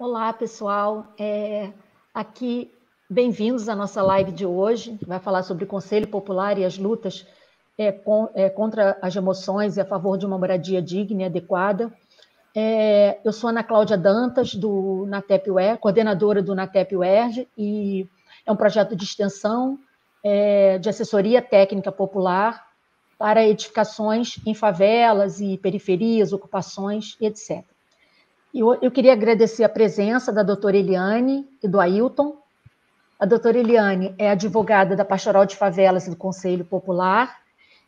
Olá, pessoal. Aqui, bem-vindos à nossa live de hoje, que vai falar sobre o Conselho Popular e as lutas contra as emoções e a favor de uma moradia digna e adequada. Eu sou Ana Cláudia Dantas, do NATEP-UERJ, coordenadora do NATEP-UERJ, e é um projeto de extensão de assessoria técnica popular para edificações em favelas e periferias, ocupações, etc. Eu queria agradecer a presença da doutora Eliane e do Ailton. A doutora Eliane é advogada da Pastoral de Favelas e do Conselho Popular,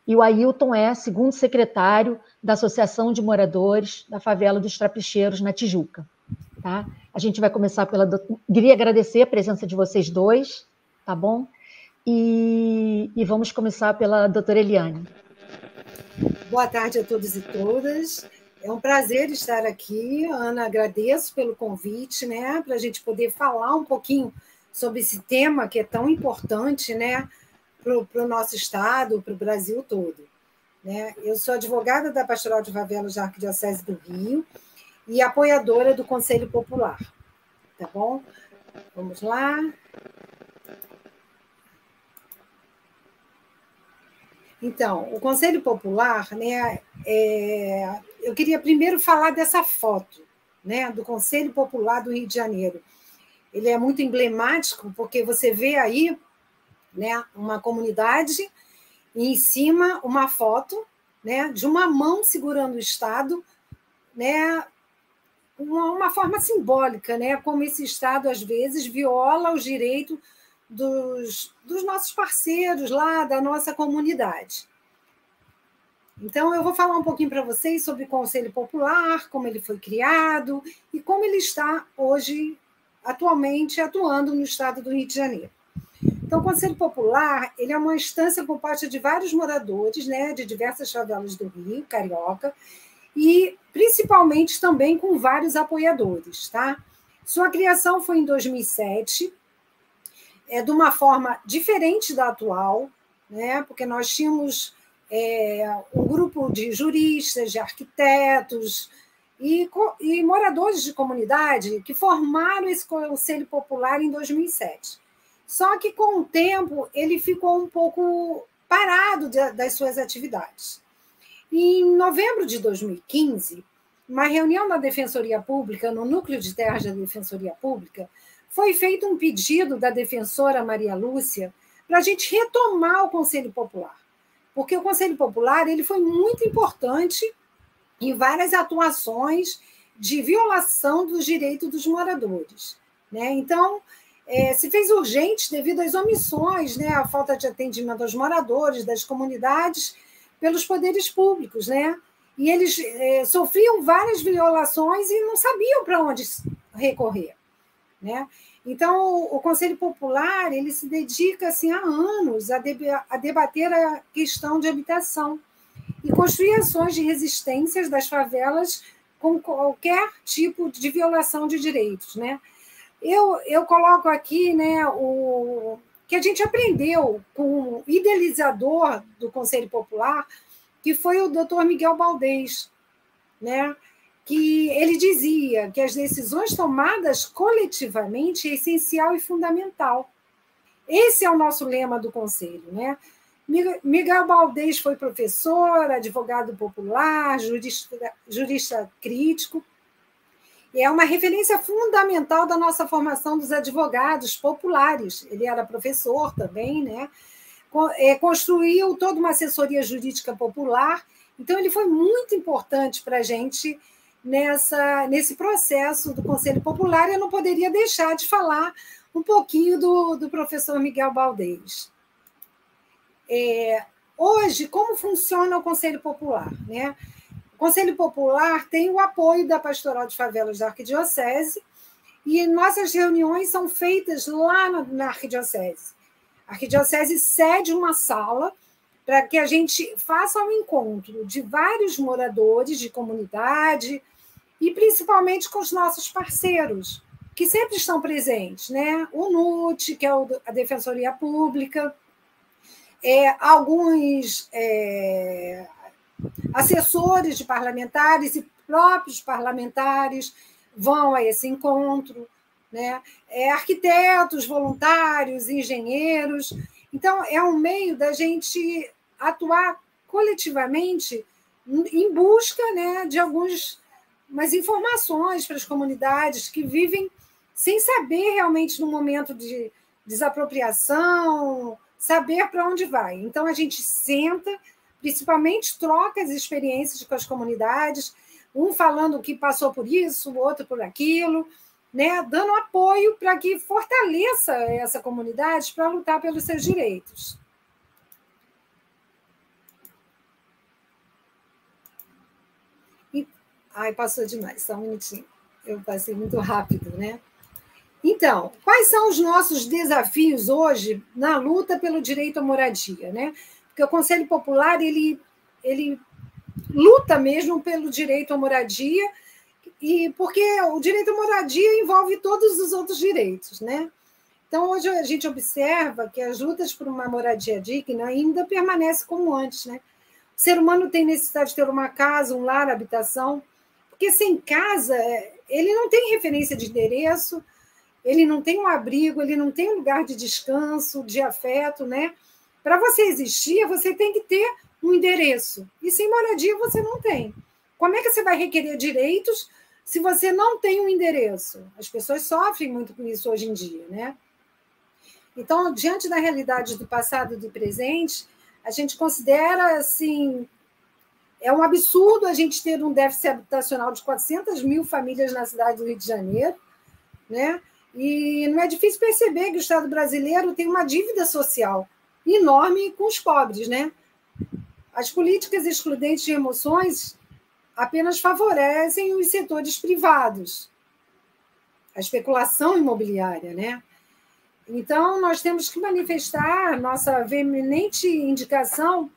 e o Ailton é segundo secretário da Associação de Moradores da Favela dos Trapicheiros, na Tijuca. Tá? A gente vai começar pela... Queria agradecer a presença de vocês dois, tá bom? E vamos começar pela doutora Eliane. Boa tarde a todos e todas. É um prazer estar aqui, Ana, agradeço pelo convite, né, para a gente poder falar um pouquinho sobre esse tema que é tão importante, né, para o nosso estado, para o Brasil todo. Né? Eu sou advogada da Pastoral de Favelas da Arquidiocese do Rio e apoiadora do Conselho Popular. Tá bom? Vamos lá. Então, o Conselho Popular, né, eu queria primeiro falar dessa foto, né, do Conselho Popular do Rio de Janeiro. Ele é muito emblemático, porque você vê aí, né, uma comunidade e em cima uma foto, né, de uma mão segurando o Estado, né, uma forma simbólica, né, como esse Estado, às vezes, viola os direitos dos nossos parceiros lá, da nossa comunidade. Então, eu vou falar um pouquinho para vocês sobre o Conselho Popular, como ele foi criado e como ele está hoje, atualmente, atuando no estado do Rio de Janeiro. Então, o Conselho Popular ele é uma instância por parte de vários moradores, né, de diversas favelas do Rio, carioca, e principalmente também com vários apoiadores. Tá? Sua criação foi em 2007, de uma forma diferente da atual, né, porque nós tínhamos um grupo de juristas, de arquitetos e moradores de comunidade que formaram esse Conselho Popular em 2007. Só que, com o tempo, ele ficou um pouco parado das suas atividades. E, em novembro de 2015, uma reunião da Defensoria Pública, no Núcleo de Terras da Defensoria Pública, foi feito um pedido da defensora Maria Lúcia para a gente retomar o Conselho Popular. Porque o Conselho Popular ele foi muito importante em várias atuações de violação dos direitos dos moradores. Né? Então, se fez urgente devido às omissões, né? A falta de atendimento aos moradores, das comunidades, pelos poderes públicos. Né? E eles sofriam várias violações e não sabiam para onde recorrer. Né? Então, o Conselho Popular ele se dedica assim, há anos a debater a questão de habitação e construir ações de resistências das favelas com qualquer tipo de violação de direitos. Né? Eu coloco aqui, né, o que a gente aprendeu com o idealizador do Conselho Popular, que foi o Dr. Miguel Baldez, né? Que ele dizia que as decisões tomadas coletivamente é essencial e fundamental. Esse é o nosso lema do Conselho. Né? Miguel Baldez foi professor, advogado popular, jurista crítico, e é uma referência fundamental da nossa formação dos advogados populares. Ele era professor também, né? Construiu toda uma assessoria jurídica popular, então ele foi muito importante para a gente nesse processo do Conselho Popular. Eu não poderia deixar de falar um pouquinho do professor Miguel Baldez. Hoje, como funciona o Conselho Popular? Né? O Conselho Popular tem o apoio da Pastoral de Favelas da Arquidiocese e nossas reuniões são feitas lá na Arquidiocese. A Arquidiocese cede uma sala para que a gente faça um encontro de vários moradores de comunidade e principalmente com os nossos parceiros, que sempre estão presentes, né? O NUT, que é a Defensoria Pública, alguns assessores de parlamentares e próprios parlamentares, vão a esse encontro, né? Arquitetos, voluntários, engenheiros. Então, é um meio da gente atuar coletivamente em busca, né, de algumas informações para as comunidades que vivem sem saber realmente no momento de desapropriação, saber para onde vai. Então, a gente senta, principalmente troca as experiências com as comunidades, um falando que passou por isso, o outro por aquilo, né, dando apoio para que fortaleça essa comunidade para lutar pelos seus direitos. Ai, passou demais, só um minutinho. Eu passei muito rápido, né? Então, quais são os nossos desafios hoje na luta pelo direito à moradia, né? Porque o Conselho Popular, ele luta mesmo pelo direito à moradia, e porque o direito à moradia envolve todos os outros direitos, né? Então, hoje a gente observa que as lutas por uma moradia digna ainda permanecem como antes, né? O ser humano tem necessidade de ter uma casa, um lar, habitação, porque sem casa, ele não tem referência de endereço, ele não tem um abrigo, ele não tem um lugar de descanso, de afeto, né? Para você existir, você tem que ter um endereço. E sem moradia você não tem. Como é que você vai requerer direitos se você não tem um endereço? As pessoas sofrem muito com isso hoje em dia, né? Então, diante da realidade do passado e do presente, a gente considera, assim, é um absurdo a gente ter um déficit habitacional de 400 mil famílias na cidade do Rio de Janeiro, né? E não é difícil perceber que o Estado brasileiro tem uma dívida social enorme com os pobres, né? As políticas excludentes de remoções apenas favorecem os setores privados, a especulação imobiliária, né? Então, nós temos que manifestar nossa veemente indicação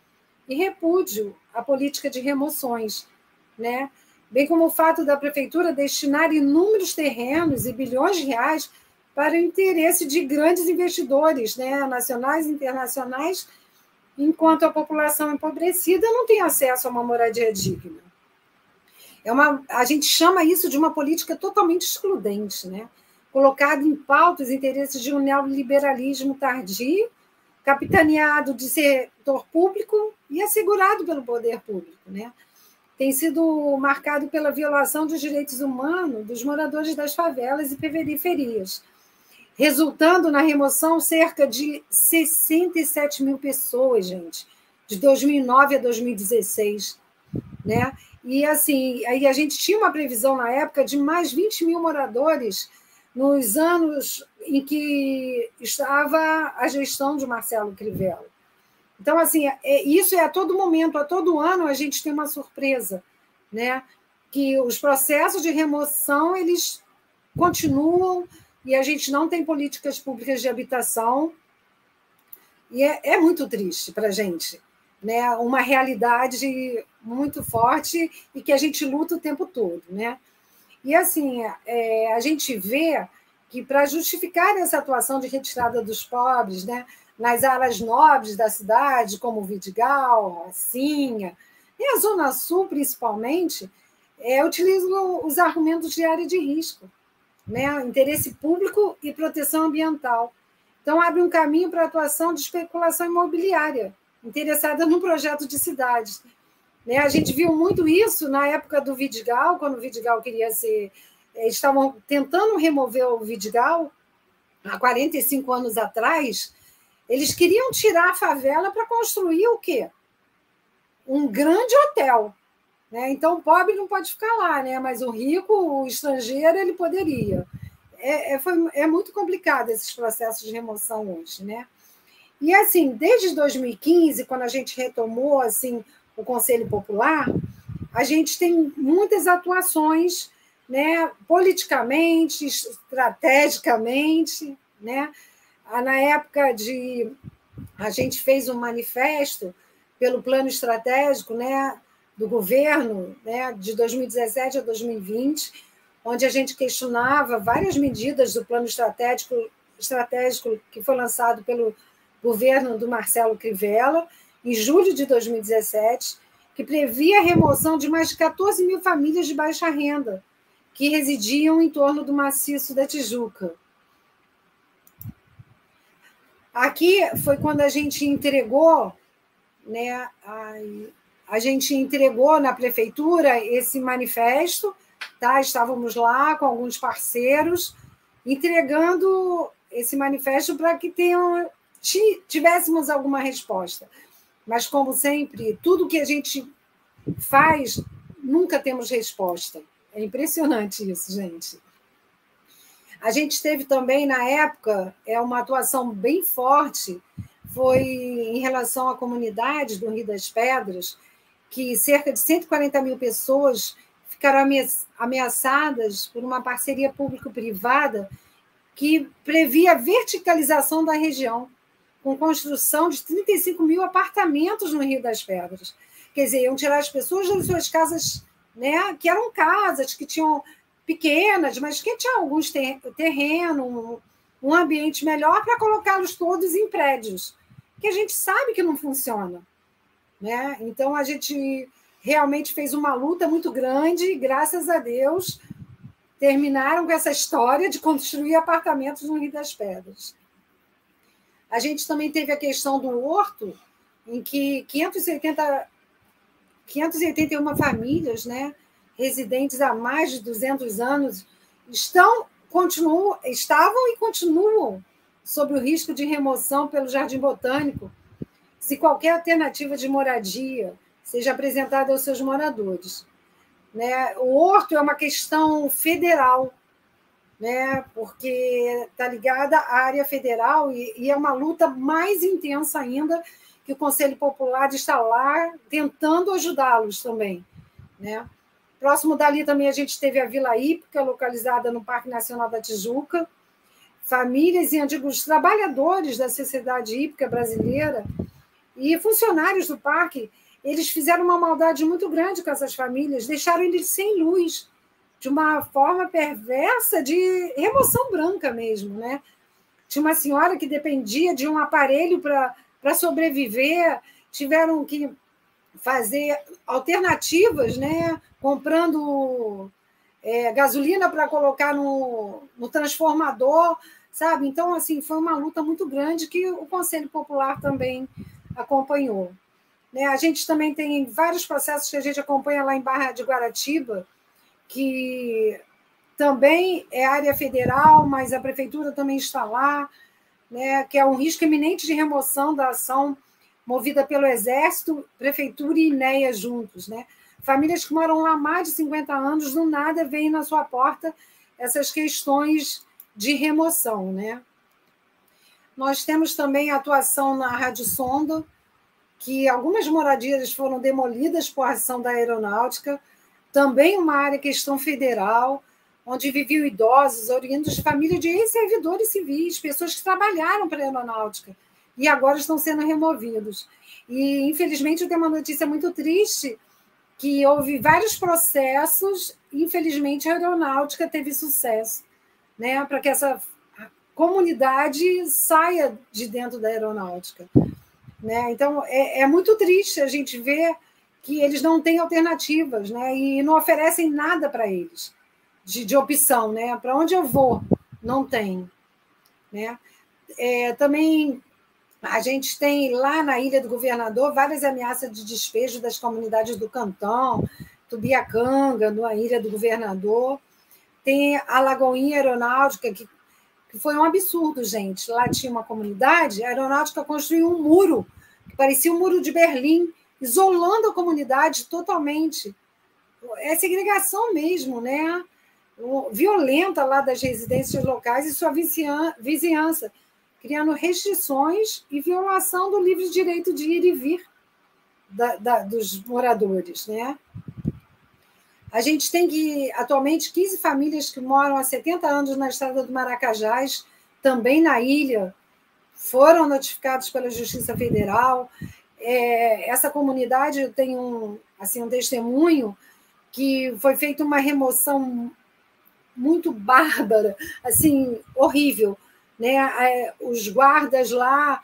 e repúdio à política de remoções, né? Bem como o fato da Prefeitura destinar inúmeros terrenos e bilhões de reais para o interesse de grandes investidores, né, nacionais e internacionais, enquanto a população empobrecida não tem acesso a uma moradia digna. A gente chama isso de uma política totalmente excludente, né? Colocado em pauta os interesses de um neoliberalismo tardio, capitaneado de setor público e assegurado pelo poder público, né? Tem sido marcado pela violação dos direitos humanos dos moradores das favelas e periferias, resultando na remoção cerca de 67 mil pessoas, gente, de 2009 a 2016, né? E, assim, aí a gente tinha uma previsão na época de mais 20 mil moradores nos anos em que estava a gestão de Marcelo Crivella. Então, assim, isso é a todo momento, a todo ano a gente tem uma surpresa, né? Que os processos de remoção, eles continuam e a gente não tem políticas públicas de habitação. E é muito triste para a gente, né? Uma realidade muito forte e que a gente luta o tempo todo, né? E, assim, a gente vê que, para justificar essa atuação de retirada dos pobres, né, nas áreas nobres da cidade, como Vidigal, Rocinha, e a Zona Sul, principalmente, utilizam os argumentos de área de risco, né, interesse público e proteção ambiental. Então, abre um caminho para a atuação de especulação imobiliária, interessada no projeto de cidades. Né? A gente viu muito isso na época do Vidigal, quando o Vidigal queria ser... Estavam tentando remover o Vidigal, há 45 anos atrás. Eles queriam tirar a favela para construir o quê? Um grande hotel. Né? Então, o pobre não pode ficar lá, né? Mas o rico, o estrangeiro, ele poderia. É muito complicado esses processos de remoção hoje. Né? E, assim, desde 2015, quando a gente retomou assim, o Conselho Popular, a gente tem muitas atuações, né, politicamente, estrategicamente, né? Na época a gente fez um manifesto pelo plano estratégico, né, do governo, né, de 2017 a 2020, onde a gente questionava várias medidas do plano estratégico que foi lançado pelo governo do Marcelo Crivella, em julho de 2017, que previa a remoção de mais de 14 mil famílias de baixa renda, que residiam em torno do maciço da Tijuca. Aqui foi quando a gente entregou, né, a gente entregou na prefeitura esse manifesto, tá? Estávamos lá com alguns parceiros, entregando esse manifesto para que tivéssemos alguma resposta. Mas, como sempre, tudo que a gente faz, nunca temos resposta. É impressionante isso, gente. A gente teve também, na época, uma atuação bem forte, foi em relação à comunidade do Rio das Pedras, que cerca de 140 mil pessoas ficaram ameaçadas por uma parceria público-privada que previa a verticalização da região, com construção de 35 mil apartamentos no Rio das Pedras. Quer dizer, iam tirar as pessoas das suas casas, né, que eram casas que tinham pequenas, mas que tinham alguns terreno, um ambiente melhor para colocá-los todos em prédios, que a gente sabe que não funciona, né? Então, a gente realmente fez uma luta muito grande e, graças a Deus, terminaram com essa história de construir apartamentos no Rio das Pedras. A gente também teve a questão do Horto, em que 581 famílias, né, residentes há mais de 200 anos, estavam e continuam sob o risco de remoção pelo Jardim Botânico, se qualquer alternativa de moradia seja apresentada aos seus moradores. Né? O Horto é uma questão federal, né? Porque está ligada à área federal e é uma luta mais intensa ainda, que o Conselho Popular está lá tentando ajudá-los também. Né? Próximo dali também a gente teve a Vila Hípica, localizada no Parque Nacional da Tijuca. Famílias e antigos trabalhadores da Sociedade Hípica Brasileira e funcionários do parque, eles fizeram uma maldade muito grande com essas famílias, deixaram eles sem luz, de uma forma perversa de remoção branca mesmo. Né? Tinha uma senhora que dependia de um aparelho para sobreviver, tiveram que fazer alternativas, né? Comprando gasolina para colocar no transformador, sabe? Então, assim, foi uma luta muito grande que o Conselho Popular também acompanhou. Né? A gente também tem vários processos que a gente acompanha lá em Barra de Guaratiba, que também é área federal, mas a prefeitura também está lá, né? Que é um risco iminente de remoção da ação movida pelo Exército, Prefeitura e INEA juntos. Né? Famílias que moram lá há mais de 50 anos, do nada vêm na sua porta essas questões de remoção. Né? Nós temos também a atuação na Rádio Sonda, que algumas moradias foram demolidas por ação da Aeronáutica, também uma área questão federal, onde viviam idosos, oriundos de família de ex-servidores civis, pessoas que trabalharam para a Aeronáutica, e agora estão sendo removidos. E, infelizmente, eu tenho uma notícia muito triste, que houve vários processos, e, infelizmente, a Aeronáutica teve sucesso, né, para que essa comunidade saia de dentro da Aeronáutica. Né? Então, é muito triste a gente ver que eles não têm alternativas, né? E não oferecem nada para eles de opção. Né? Para onde eu vou? Não tem. Né? Também a gente tem lá na Ilha do Governador várias ameaças de despejo das comunidades do Cantão, Tubiacanga, na Ilha do Governador. Tem a Lagoinha Aeronáutica, que foi um absurdo, gente. Lá tinha uma comunidade, a Aeronáutica construiu um muro, que parecia um muro de Berlim, isolando a comunidade totalmente. É segregação mesmo, né? Violenta lá das residências locais e sua vizinhança, criando restrições e violação do livre direito de ir e vir dos moradores. Né? A gente tem atualmente 15 famílias que moram há 70 anos na estrada do Maracajás, também na ilha, foram notificados pela Justiça Federal. Essa comunidade, eu tenho um testemunho que foi feita uma remoção muito bárbara, assim, horrível. Né? Os guardas lá,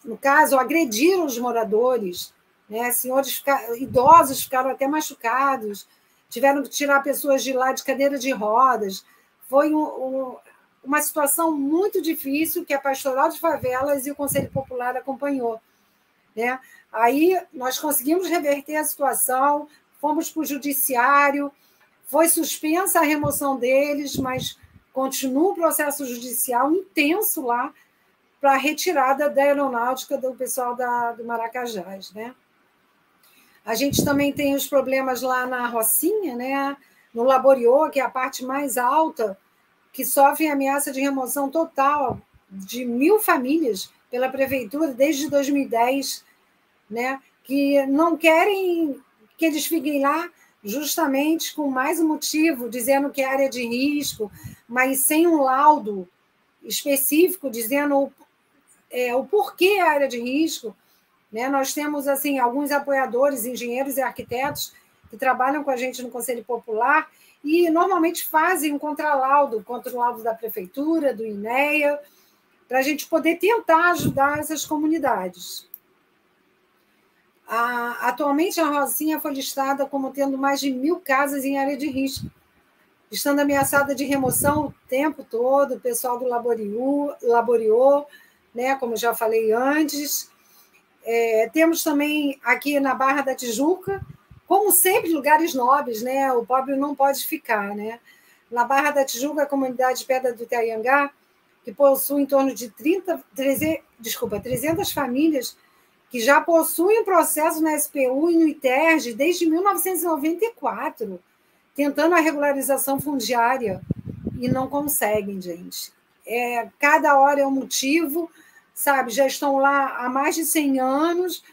no caso, agrediram os moradores, né? Senhores idosos ficaram até machucados, tiveram que tirar pessoas de lá de cadeira de rodas. Foi uma situação muito difícil que a Pastoral de Favelas e o Conselho Popular acompanhou, né? Aí nós conseguimos reverter a situação, fomos para o judiciário, foi suspensa a remoção deles, mas continua o processo judicial intenso lá para a retirada da aeronáutica do pessoal do Maracajás, né? A gente também tem os problemas lá na Rocinha, né? No Laboriô, que é a parte mais alta, que sofre ameaça de remoção total de 1.000 famílias pela prefeitura desde 2010, né? Que não querem que eles fiquem lá justamente com mais um motivo, dizendo que é área de risco, mas sem um laudo específico dizendo o porquê é área de risco, né? Nós temos assim alguns apoiadores, engenheiros e arquitetos que trabalham com a gente no Conselho Popular e normalmente fazem um contralaudo, contra o laudo da prefeitura, do INEA, para a gente poder tentar ajudar essas comunidades. Atualmente, a Rocinha foi listada como tendo mais de 1.000 casas em área de risco, estando ameaçada de remoção o tempo todo, o pessoal do Laboriô, né, como já falei antes. Temos também aqui na Barra da Tijuca, como sempre, lugares nobres, né? O pobre não pode ficar, né? Na Barra da Tijuca, a comunidade Pedra do Itaiangá, que possui em torno de 300 famílias, que já possuem um processo na SPU e no ITERJ desde 1994, tentando a regularização fundiária, e não conseguem, gente. Cada hora é um motivo, sabe? Já estão lá há mais de 100 anos,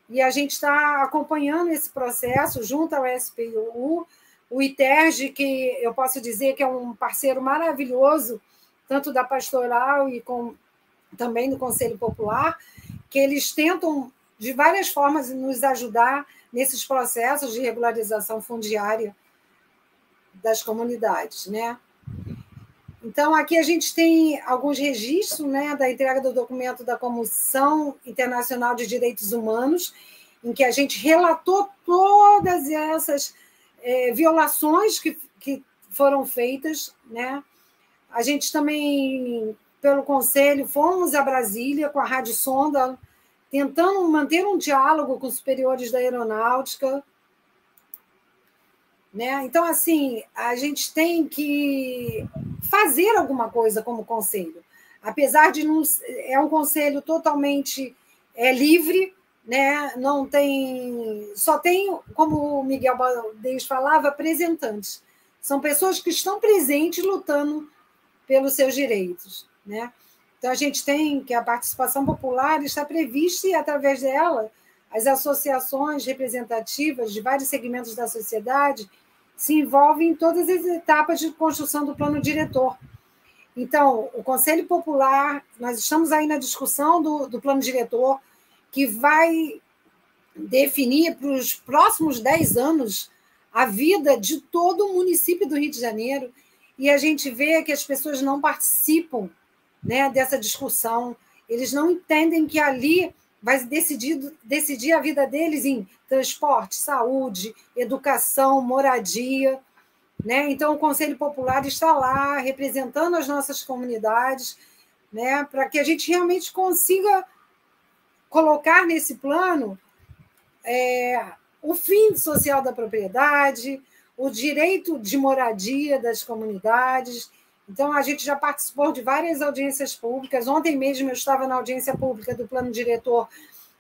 e a gente está acompanhando esse processo junto ao SPU, o ITERJ, que eu posso dizer que é um parceiro maravilhoso, tanto da Pastoral e também do Conselho Popular, que eles tentam, de várias formas, nos ajudar nesses processos de regularização fundiária das comunidades, né? Então, aqui a gente tem alguns registros, né, da entrega do documento da Comissão Internacional de Direitos Humanos, em que a gente relatou todas essas violações que foram feitas, né? A gente também, pelo Conselho, fomos a Brasília com a Rádio Sonda, tentando manter um diálogo com os superiores da aeronáutica, né? Então, assim, a gente tem que fazer alguma coisa como conselho. Apesar de não... É um conselho totalmente livre, né? Não tem... Só tem, como o Miguel Baldez falava, representantes. São pessoas que estão presentes lutando pelos seus direitos, né? Então, a gente tem que a participação popular está prevista e, através dela, as associações representativas de vários segmentos da sociedade se envolvem em todas as etapas de construção do plano diretor. Então, o Conselho Popular, nós estamos aí na discussão do plano diretor, que vai definir para os próximos 10 anos a vida de todo o município do Rio de Janeiro, e a gente vê que as pessoas não participam, né, dessa discussão, eles não entendem que ali vai decidir a vida deles em transporte, saúde, educação, moradia, né? Então, o Conselho Popular está lá representando as nossas comunidades, né, para que a gente realmente consiga colocar nesse plano o fim social da propriedade, o direito de moradia das comunidades. Então, a gente já participou de várias audiências públicas. Ontem mesmo eu estava na audiência pública do plano diretor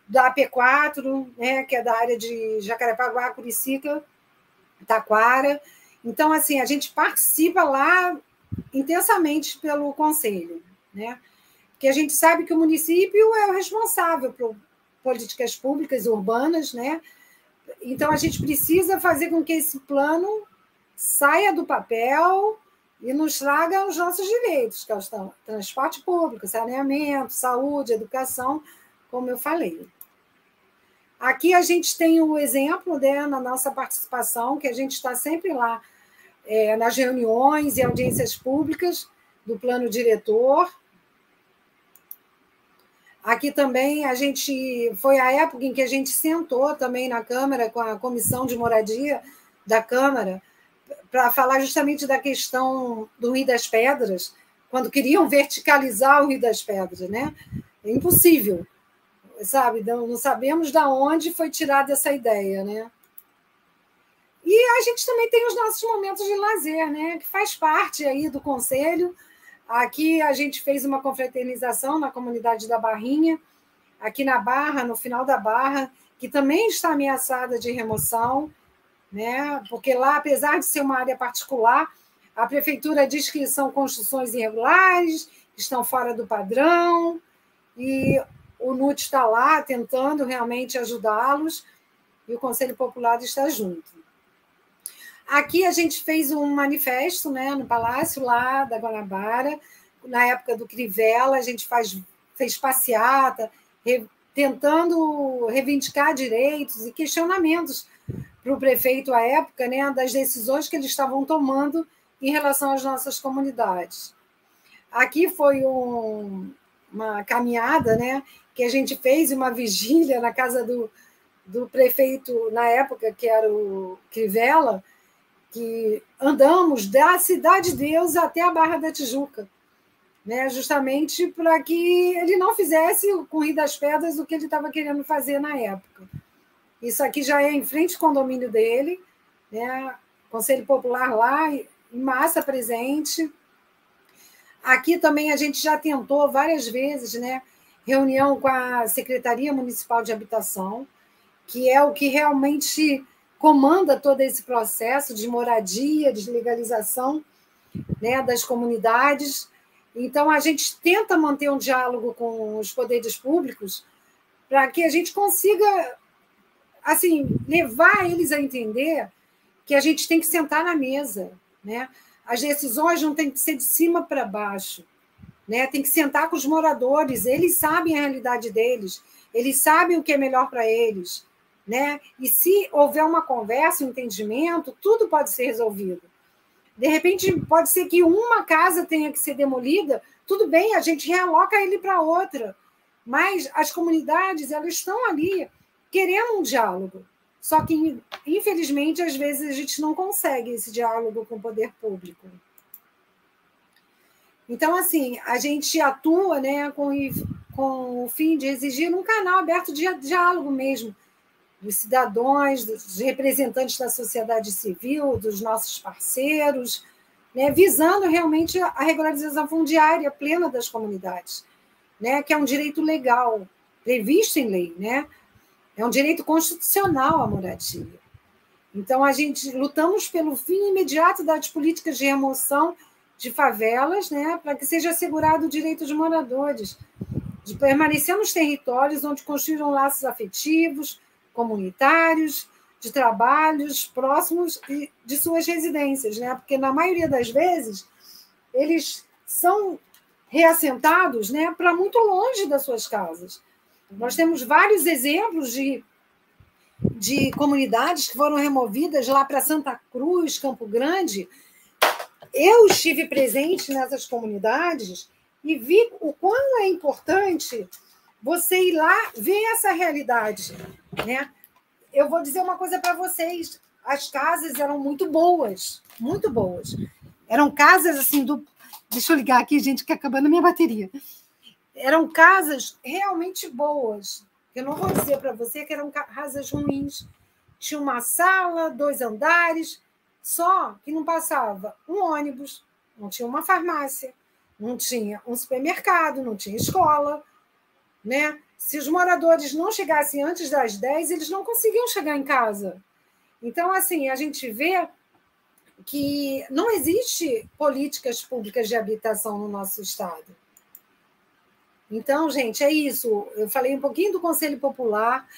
da AP4, né, que é da área de Jacarepaguá, Curicica, Taquara. Então, assim, a gente participa lá intensamente pelo Conselho, né? Porque a gente sabe que o município é o responsável por políticas públicas urbanas, né? Então, a gente precisa fazer com que esse plano saia do papel e nos traga os nossos direitos, que é o transporte público, saneamento, saúde, educação, como eu falei. Aqui a gente tem o exemplo, né, na nossa participação, que a gente está sempre lá nas reuniões e audiências públicas do plano diretor. Aqui também foi a época em que a gente sentou também na Câmara com a Comissão de Moradia da Câmara para falar justamente da questão do Rio das Pedras, quando queriam verticalizar o Rio das Pedras, né? É impossível, sabe? Não sabemos de onde foi tirada essa ideia, né? E a gente também tem os nossos momentos de lazer, né? Que faz parte aí do Conselho. Aqui a gente fez uma confraternização na comunidade da Barrinha, aqui na Barra, no final da Barra, que também está ameaçada de remoção, né? Porque lá, apesar de ser uma área particular, a prefeitura diz que são construções irregulares, que estão fora do padrão, e o NUT está lá tentando realmente ajudá-los, e o Conselho Popular está junto. Aqui a gente fez um manifesto, né, no Palácio lá da Guanabara, na época do Crivella, a gente fez passeata, tentando reivindicar direitos e questionamentos para o prefeito à época, né, das decisões que eles estavam tomando em relação às nossas comunidades. Aqui foi uma caminhada, né, que a gente fez, uma vigília na casa do prefeito, na época, que era o Crivella, que andamos da Cidade de Deus até a Barra da Tijuca, né, justamente para que ele não fizesse com o Rio das Pedras o que ele estava querendo fazer na época. Isso aqui já é em frente ao condomínio dele, né, Conselho Popular lá, em massa presente. Aqui também a gente já tentou várias vezes, né, reunião com a Secretaria Municipal de Habitação, que é o que realmente comanda todo esse processo de moradia, de legalização, né, das comunidades. Então, a gente tenta manter um diálogo com os poderes públicos para que a gente consiga, assim, levar eles a entender que a gente tem que sentar na mesa, né? As decisões não têm que ser de cima para baixo, né? Tem que sentar com os moradores, eles sabem a realidade deles, eles sabem o que é melhor para eles, né? E se houver uma conversa, um entendimento, tudo pode ser resolvido. De repente, pode ser que uma casa tenha que ser demolida, tudo bem, a gente realoca ele para outra, mas as comunidades, elas estão ali querendo um diálogo, só que, infelizmente, às vezes a gente não consegue esse diálogo com o poder público. Então, assim, a gente atua, né, com o fim de exigir um canal aberto de diálogo mesmo, dos cidadãos, dos representantes da sociedade civil, dos nossos parceiros, né, visando realmente a regularização fundiária plena das comunidades, né, que é um direito legal, previsto em lei, né? É um direito constitucional a moradia. Então, a gente lutamos pelo fim imediato das políticas de remoção de favelas, né, para que seja assegurado o direito dos moradores de permanecer nos territórios onde construíram laços afetivos, comunitários, de trabalhos próximos de suas residências, né? Porque, na maioria das vezes, eles são reassentados, né, para muito longe das suas casas. Nós temos vários exemplos de comunidades que foram removidas lá para Santa Cruz, Campo Grande. Eu estive presente nessas comunidades e vi o quão é importante você ir lá ver essa realidade, né? Eu vou dizer uma coisa para vocês, as casas eram muito boas, muito boas. Eram casas assim Deixa eu ligar aqui, gente, que acabando a minha bateria. Eram casas realmente boas. Eu não vou dizer para você que eram casas ruins. Tinha uma sala, 2 andares, só que não passava um ônibus, não tinha uma farmácia, não tinha um supermercado, não tinha escola, né? Se os moradores não chegassem antes das 10, eles não conseguiam chegar em casa. Então, assim, a gente vê que não existe políticas públicas de habitação no nosso estado. Então, gente, é isso. Eu falei um pouquinho do Conselho Popular.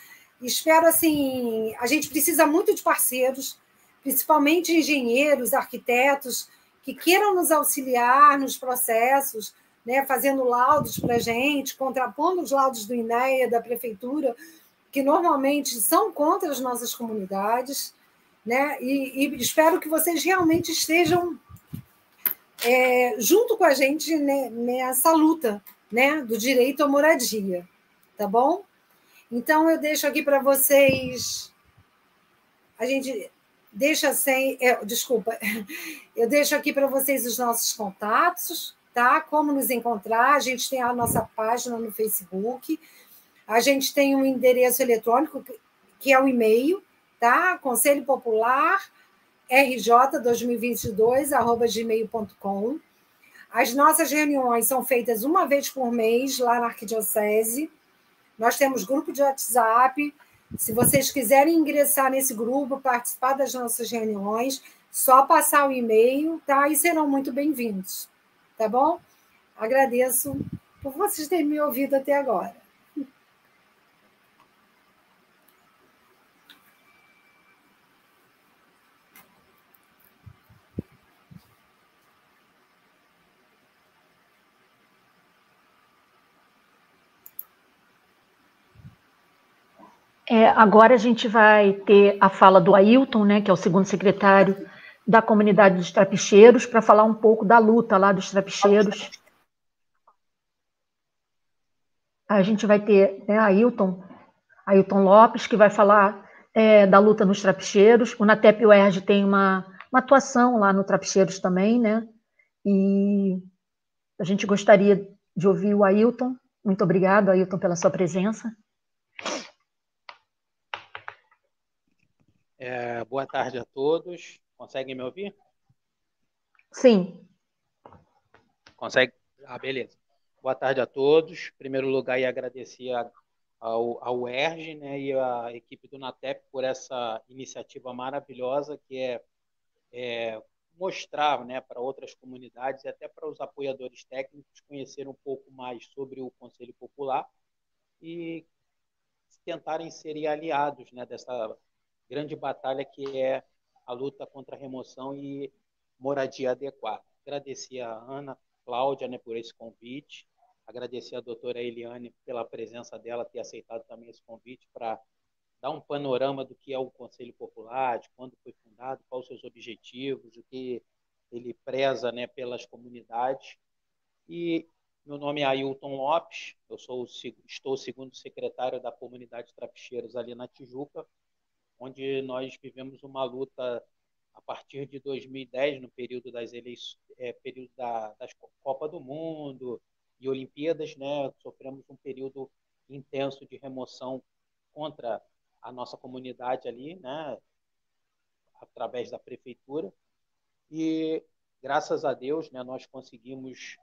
Espero, assim, a gente precisa muito de parceiros, principalmente engenheiros, arquitetos, que queiram nos auxiliar nos processos, né, fazendo laudos para a gente, contrapondo os laudos do INEA, da Prefeitura, que normalmente são contra as nossas comunidades, né? E espero que vocês realmente estejam junto com a gente, né, nessa luta, né, do direito à moradia, tá bom? Então, eu deixo aqui para vocês a gente Desculpa, eu deixo aqui para vocês os nossos contatos, tá? Como nos encontrar. A gente tem a nossa página no Facebook, a gente tem um endereço eletrônico, que é o e-mail, tá? Conselho Popular rj2022@gmail.com. As nossas reuniões são feitas uma vez por mês lá na Arquidiocese. Nós temos grupo de WhatsApp. Se vocês quiserem ingressar nesse grupo, participar das nossas reuniões, só passar o e-mail, tá? E serão muito bem-vindos, tá bom? Agradeço por vocês terem me ouvido até agora. Agora a gente vai ter a fala do Ailton, né, que é o segundo secretário da comunidade dos trapicheiros, para falar um pouco da luta lá dos trapicheiros. A gente vai ter, né, Ailton Lopes, que vai falar da luta nos trapicheiros. O NATEP UERJ tem uma atuação lá no Trapicheiros também, né? E a gente gostaria de ouvir o Ailton. Muito obrigado, Ailton, pela sua presença. Boa tarde a todos. Conseguem me ouvir? Sim. Consegue? Beleza. Boa tarde a todos. Em primeiro lugar, agradecer ao UERJ, né, e à equipe do NATEP por essa iniciativa maravilhosa que é mostrar, né, para outras comunidades e até para os apoiadores técnicos conhecerem um pouco mais sobre o Conselho Popular e tentarem serem aliados, né, dessa grande batalha que é a luta contra a remoção e moradia adequada. Agradecer a Ana Cláudia, né, por esse convite, agradecer a doutora Eliane pela presença dela, ter aceitado também esse convite para dar um panorama do que é o Conselho Popular, de quando foi fundado, quais os seus objetivos, o que ele preza, né, pelas comunidades. E meu nome é Ailton Lopes, estou segundo secretário da comunidade Trapicheiros ali na Tijuca, onde nós vivemos uma luta a partir de 2010, no período das eleições, período das Copa do Mundo e Olimpíadas, né? Sofremos um período intenso de remoção contra a nossa comunidade ali, né? Através da prefeitura. E graças a Deus, né? Nós conseguimos,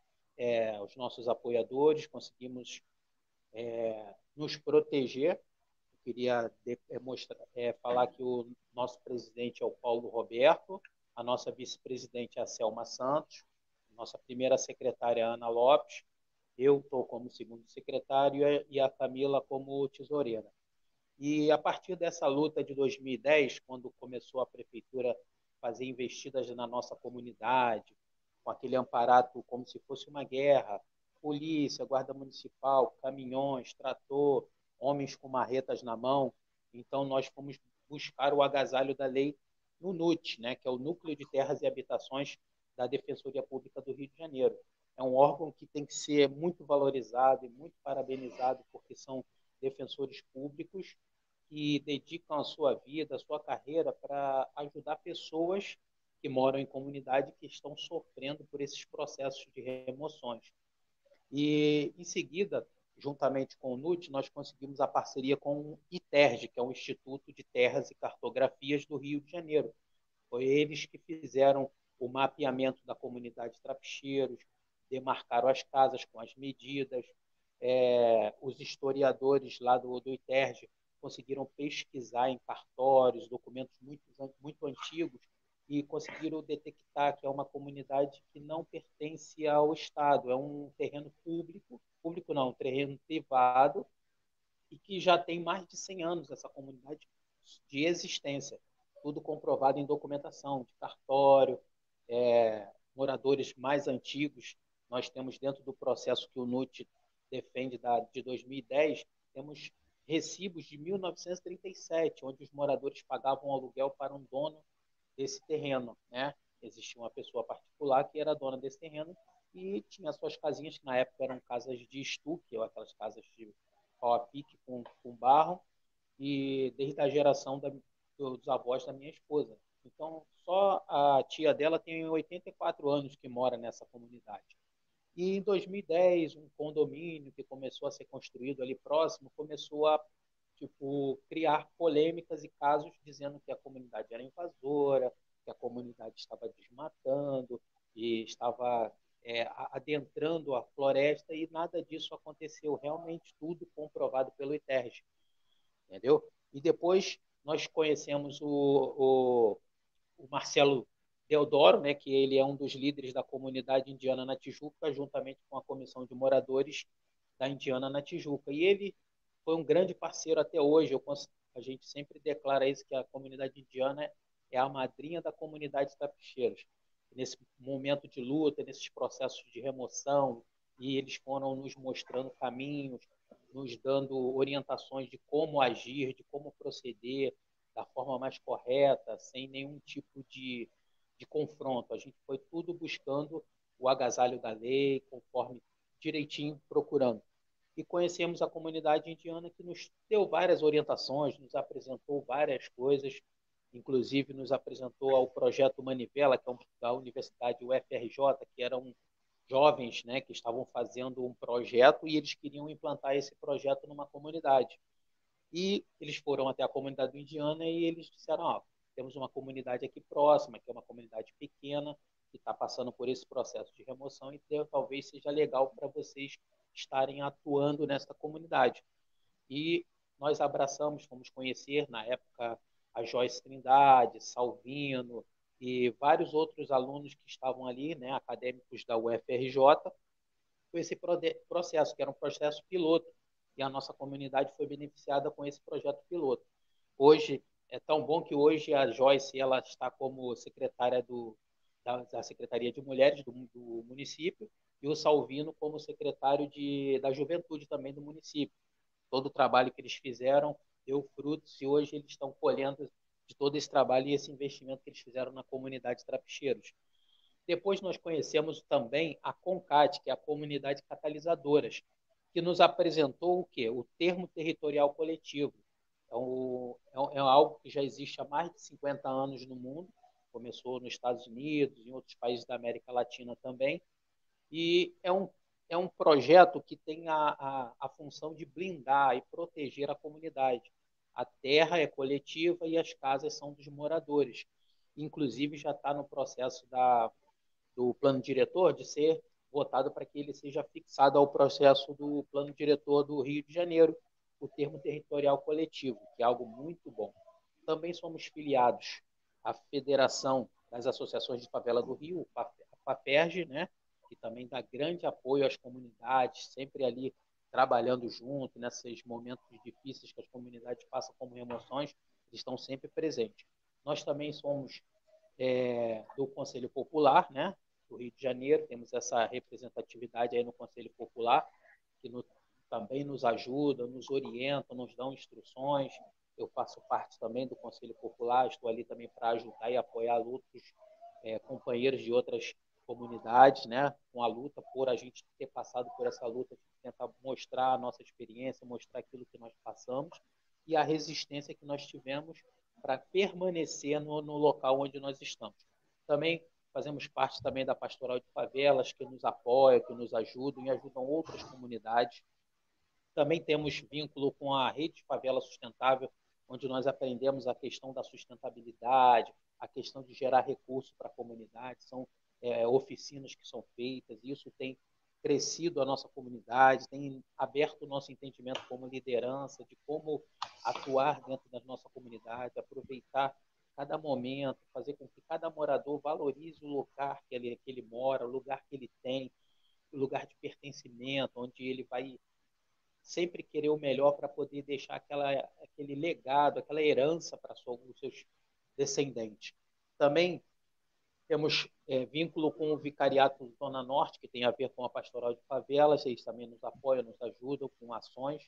os nossos apoiadores, conseguimos nos proteger. Queria falar que o nosso presidente é o Paulo Roberto, a nossa vice-presidente é a Selma Santos, nossa primeira secretária é a Ana Lopes, eu estou como segundo secretário e a Camila como tesoureira. E a partir dessa luta de 2010, quando começou a prefeitura fazer investidas na nossa comunidade, com aquele amparato como se fosse uma guerra, polícia, guarda municipal, caminhões, trator, homens com marretas na mão. Então, nós fomos buscar o agasalho da lei no NUT, né, que é o Núcleo de Terras e Habitações da Defensoria Pública do Rio de Janeiro. É um órgão que tem que ser muito valorizado e muito parabenizado, porque são defensores públicos que dedicam a sua vida, a sua carreira para ajudar pessoas que moram em comunidade que estão sofrendo por esses processos de remoções. E, em seguida, juntamente com o NUT, nós conseguimos a parceria com o ITERJ, que é o Instituto de Terras e Cartografias do Rio de Janeiro. Foi eles que fizeram o mapeamento da comunidade Trapicheiros, demarcaram as casas com as medidas, os historiadores lá do ITERJ conseguiram pesquisar em cartórios, documentos muito antigos, e conseguiram detectar que é uma comunidade que não pertence ao Estado, é um terreno público não, um terreno privado, e que já tem mais de 100 anos essa comunidade de existência, tudo comprovado em documentação, de cartório, moradores mais antigos. Nós temos dentro do processo que o NUT defende de 2010, temos recibos de 1937, onde os moradores pagavam aluguel para um dono desse terreno, né? Existia uma pessoa particular que era dona desse terreno e tinha suas casinhas, que na época eram casas de estuque, ou aquelas casas de pau a pique com barro, e desde a geração dos avós da minha esposa. Então, só a tia dela tem 84 anos que mora nessa comunidade. E em 2010, um condomínio que começou a ser construído ali próximo começou a criar polêmicas e casos dizendo que a comunidade era invasora, que a comunidade estava desmatando e estava adentrando a floresta, e nada disso aconteceu. Realmente tudo comprovado pelo ITERJ, entendeu? E depois nós conhecemos o Marcelo Deodoro, né, que ele é um dos líderes da comunidade indiana na Tijuca, juntamente com a comissão de moradores da Indiana na Tijuca. E ele foi um grande parceiro até hoje. A gente sempre declara isso, que a comunidade indiana é a madrinha da comunidade Tapixeiros. Nesse momento de luta, nesses processos de remoção, e eles foram nos mostrando caminhos, nos dando orientações de como agir, de como proceder da forma mais correta, sem nenhum tipo de confronto. A gente foi tudo buscando o agasalho da lei, conforme direitinho, procurando. E conhecemos a comunidade indiana, que nos deu várias orientações, nos apresentou várias coisas, inclusive nos apresentou ao projeto Manivela, que é da Universidade UFRJ, que eram jovens, né, que estavam fazendo um projeto e eles queriam implantar esse projeto numa comunidade. E eles foram até a comunidade indiana e eles disseram, temos uma comunidade aqui próxima, que é uma comunidade pequena, que está passando por esse processo de remoção, e talvez seja legal para vocês estarem atuando nessa comunidade. E nós abraçamos, fomos conhecer, na época, a Joyce Trindade, Salvino e vários outros alunos que estavam ali, né, acadêmicos da UFRJ, com esse processo, que era um processo piloto, e a nossa comunidade foi beneficiada com esse projeto piloto. Hoje, é tão bom que hoje a Joyce ela está como secretária da Secretaria de Mulheres do município, e o Salvino como secretário da Juventude também do município. Todo o trabalho que eles fizeram deu frutos, e hoje eles estão colhendo de todo esse trabalho e esse investimento que eles fizeram na comunidade Tapixeiros. Depois nós conhecemos também a CONCAT, que é a Comunidade Catalisadoras, que nos apresentou o quê? O termo territorial coletivo. É algo que já existe há mais de 50 anos no mundo, começou nos Estados Unidos, em outros países da América Latina também, e é um projeto que tem a função de blindar e proteger a comunidade. A terra é coletiva e as casas são dos moradores. Inclusive, já está no processo do plano diretor de ser votado para que ele seja fixado ao processo do plano diretor do Rio de Janeiro, o termo territorial coletivo, que é algo muito bom. Também somos filiados à Federação das Associações de Favela do Rio, a FAPERJ, né, que também dá grande apoio às comunidades, sempre ali trabalhando junto, nesses momentos difíceis que as comunidades passam como remoções, eles estão sempre presentes. Nós também somos do Conselho Popular, né, do Rio de Janeiro, temos essa representatividade aí no Conselho Popular, que também nos ajuda, nos orienta, nos dão instruções. Eu faço parte também do Conselho Popular, estou ali também para ajudar e apoiar outros companheiros de outras comunidades, né, com a luta, por a gente ter passado por essa luta, a gente tenta mostrar a nossa experiência, mostrar aquilo que nós passamos e a resistência que nós tivemos para permanecer no local onde nós estamos. Também fazemos parte também da Pastoral de Favelas, que nos apoia, que nos ajudam e ajudam outras comunidades. Também temos vínculo com a Rede de Favela Sustentável, onde nós aprendemos a questão da sustentabilidade, a questão de gerar recursos para a comunidade. São oficinas que são feitas, e isso tem crescido a nossa comunidade, tem aberto o nosso entendimento como liderança, de como atuar dentro da nossa comunidade, aproveitar cada momento, fazer com que cada morador valorize o lugar que ele mora, o lugar que ele tem, o lugar de pertencimento, onde ele vai sempre querer o melhor para poder deixar aquele legado, aquela herança para os seus descendentes. Também temos vínculo com o Vicariato Zona Norte, que tem a ver com a Pastoral de Favelas, eles também nos apoiam, nos ajudam com ações.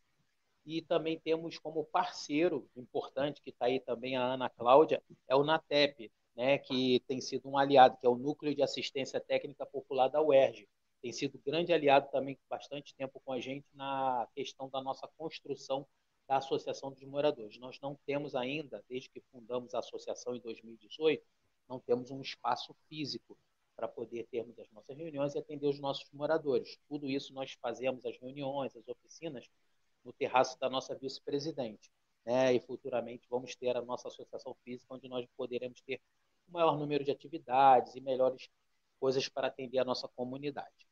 E também temos como parceiro importante, que está aí também a Ana Cláudia, é o NATEP, né, que tem sido um aliado, que é o Núcleo de Assistência Técnica Popular da UERJ. Tem sido grande aliado também, bastante tempo com a gente, na questão da nossa construção da Associação dos Moradores. Nós não temos ainda, desde que fundamos a associação em 2018, não temos um espaço físico para poder termos as nossas reuniões e atender os nossos moradores. Tudo isso nós fazemos, as reuniões, as oficinas, no terraço da nossa vice-presidente, né? E futuramente vamos ter a nossa associação física, onde nós poderemos ter um maior número de atividades e melhores coisas para atender a nossa comunidade.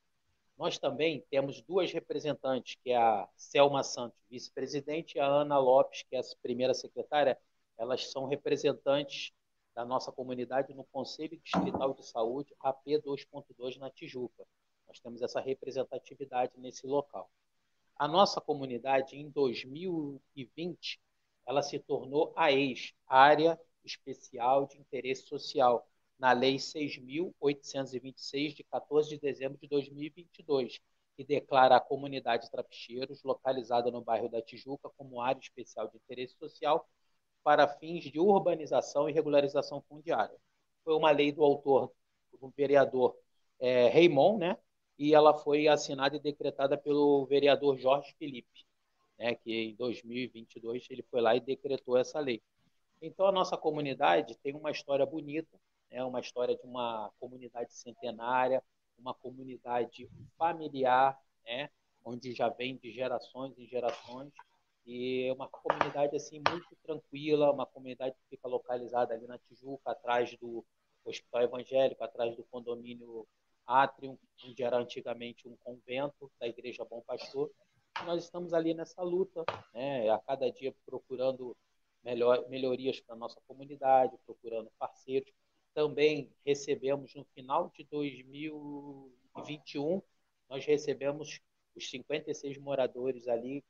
Nós também temos duas representantes, que é a Selma Santos, vice-presidente, e a Ana Lopes, que é a primeira secretária. Elas são representantes da nossa comunidade no Conselho Distrital de Saúde, AP 2.2, na Tijuca. Nós temos essa representatividade nesse local. A nossa comunidade, em 2020, ela se tornou a AES, Área Especial de Interesse Social, na Lei 6.826, de 14 de dezembro de 2022, que declara a comunidade Trapixeiros, localizada no bairro da Tijuca, como área especial de interesse social para fins de urbanização e regularização fundiária. Foi uma lei do autor, do vereador Raymond, né? E ela foi assinada e decretada pelo vereador Jorge Felipe, né? Que em 2022 ele foi lá e decretou essa lei. Então, a nossa comunidade tem uma história bonita, né? Uma história de uma comunidade centenária, uma comunidade familiar, né? Onde já vem de gerações em gerações, e uma comunidade assim muito tranquila, uma comunidade que fica localizada ali na Tijuca, atrás do Hospital Evangélico, atrás do condomínio Atrium, onde era antigamente um convento da Igreja Bom Pastor. Nós estamos ali nessa luta, né? A cada dia procurando melhorias para a nossa comunidade, procurando parceiros. Também recebemos, no final de 2021, nós recebemos os 56 moradores ali,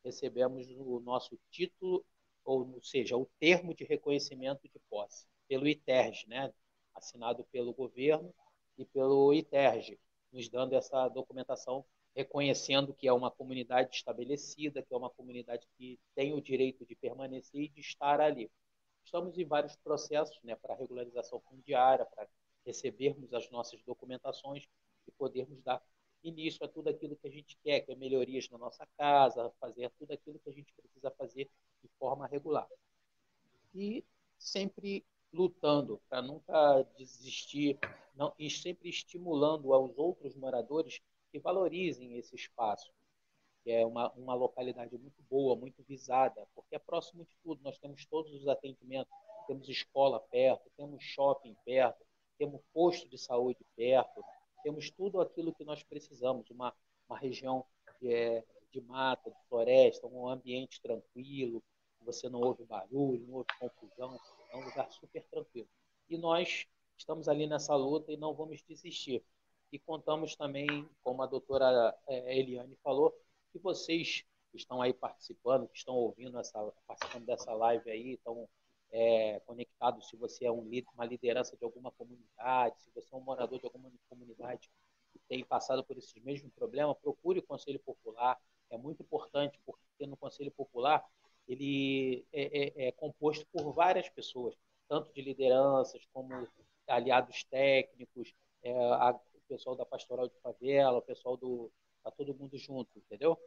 recebemos o nosso título, ou seja, o termo de reconhecimento de posse, pelo ITERJ, né? Assinado pelo governo e pelo ITERJ, nos dando essa documentação, reconhecendo que é uma comunidade estabelecida, que é uma comunidade que tem o direito de permanecer e de estar ali. Estamos em vários processos, né, para regularização fundiária, para recebermos as nossas documentações e podermos dar início a tudo aquilo que a gente quer, que é melhorias na nossa casa, fazer tudo aquilo que a gente precisa fazer de forma regular. E sempre lutando para nunca desistir, não, e sempre estimulando aos outros moradores que valorizem esse espaço, que é uma localidade muito boa, muito visada, porque é próximo de tudo. Nós temos todos os atendimentos, temos escola perto, temos shopping perto, temos posto de saúde perto, temos tudo aquilo que nós precisamos, uma região de mata, de floresta, um ambiente tranquilo, você não ouve barulho, não ouve confusão, é um lugar super tranquilo. E nós estamos ali nessa luta e não vamos desistir. E contamos também, como a doutora Eliane falou, que vocês que estão aí participando, que estão ouvindo participando dessa live aí, estão conectados, se você é uma liderança de alguma comunidade, se você é um morador de alguma comunidade que tem passado por esses mesmos problemas, procure o Conselho Popular. É muito importante, porque no Conselho Popular ele é composto por várias pessoas, tanto de lideranças como aliados técnicos, o pessoal da Pastoral de Favela, o pessoal tá todo mundo junto, entendeu?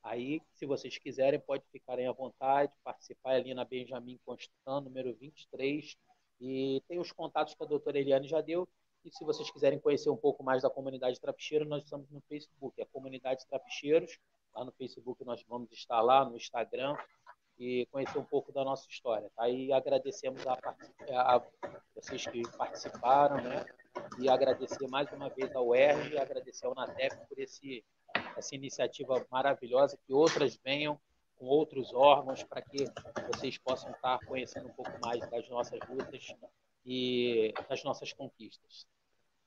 Aí, se vocês quiserem, pode ficarem à vontade, participar ali na Benjamin Constant, número 23, e tem os contatos que a doutora Eliane já deu, e se vocês quiserem conhecer um pouco mais da comunidade Trapicheiro, nós estamos no Facebook, a Comunidade Trapicheiros, lá no Facebook nós vamos estar lá, no Instagram, e conhecer um pouco da nossa história, tá? E agradecemos a vocês que participaram, né? E agradecer mais uma vez ao UERJ, agradecer ao NATEP por essa iniciativa maravilhosa, que outras venham com outros órgãos para que vocês possam estar conhecendo um pouco mais das nossas lutas e das nossas conquistas.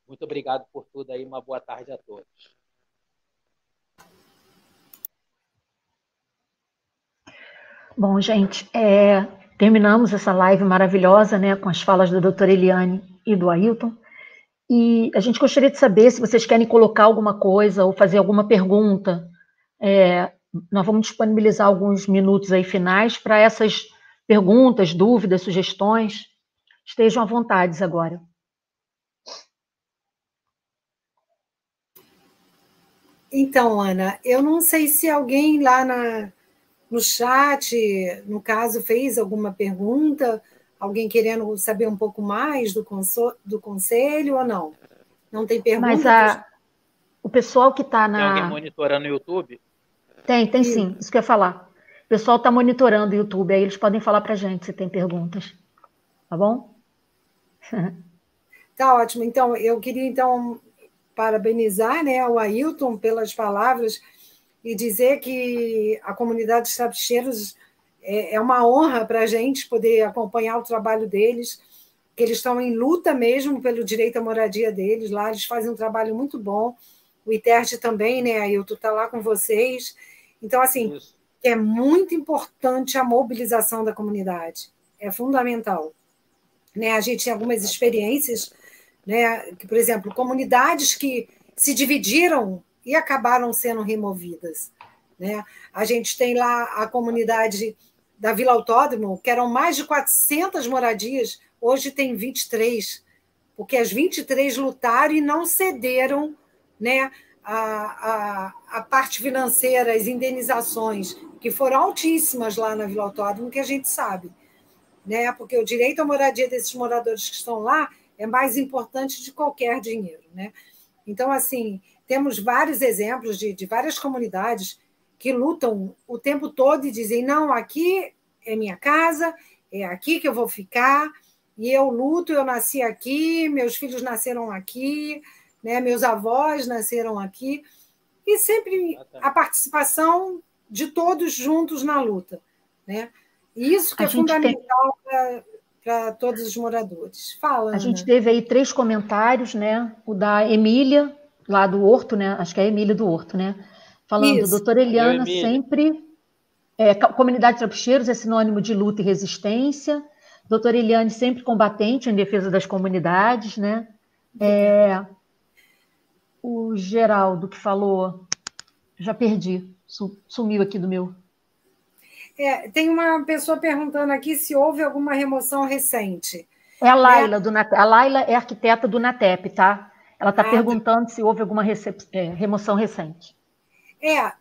Muito obrigado por tudo aí, uma boa tarde a todos. Bom, gente, terminamos essa live maravilhosa, né, com as falas da doutora Eliane e do Ailton. E a gente gostaria de saber se vocês querem colocar alguma coisa ou fazer alguma pergunta. Nós vamos disponibilizar alguns minutos aí finais para essas perguntas, dúvidas, sugestões. Estejam à vontade agora. Então, Ana, eu não sei se alguém lá no chat, no caso, fez alguma pergunta? Alguém querendo saber um pouco mais do conselho ou não? Não tem pergunta? Mas o pessoal que está Tem alguém monitorando o YouTube? Tem sim, isso que eu ia falar. O pessoal está monitorando o YouTube, aí eles podem falar para a gente se tem perguntas. Tá bom? Tá ótimo. Então, eu queria parabenizar, né, o Ailton pelas palavras e dizer que a comunidade dos Trapicheiros é uma honra para a gente poder acompanhar o trabalho deles, que eles estão em luta mesmo pelo direito à moradia deles lá, eles fazem um trabalho muito bom. O ITERT também, né, Ailton, está lá com vocês. Então, assim, é muito importante a mobilização da comunidade, é fundamental. Né, a gente tem algumas experiências, né, que, por exemplo, comunidades que se dividiram e acabaram sendo removidas. Né? A gente tem lá a comunidade da Vila Autódromo, que eram mais de 400 moradias, hoje tem 23, porque as 23 lutaram e não cederam, né, a parte financeira, as indenizações, que foram altíssimas lá na Vila Autódromo, que a gente sabe. Né? Porque o direito à moradia desses moradores que estão lá é mais importante de qualquer dinheiro. Né? Então, assim, temos vários exemplos de várias comunidades que lutam o tempo todo e dizem, não, aqui é minha casa, é aqui que eu vou ficar, e eu luto, eu nasci aqui, meus filhos nasceram aqui, né? Meus avós nasceram aqui, e sempre a participação de todos juntos na luta. Né? E isso que é fundamental para todos os moradores. Fala, Ana. A gente teve aí 3 comentários, né? O da Emília, lá do Horto, né? Acho que é a Emília do Horto, né? Falando, doutora Eliana sempre... comunidade de trapicheiros é sinônimo de luta e resistência. Doutora Eliane sempre combatente em defesa das comunidades, né? O Geraldo que falou... Já perdi, sumiu aqui do meu... tem uma pessoa perguntando aqui se houve alguma remoção recente. É a Laila, a Laila é arquiteta do NATEP, tá? Ela está perguntando se houve alguma remoção recente.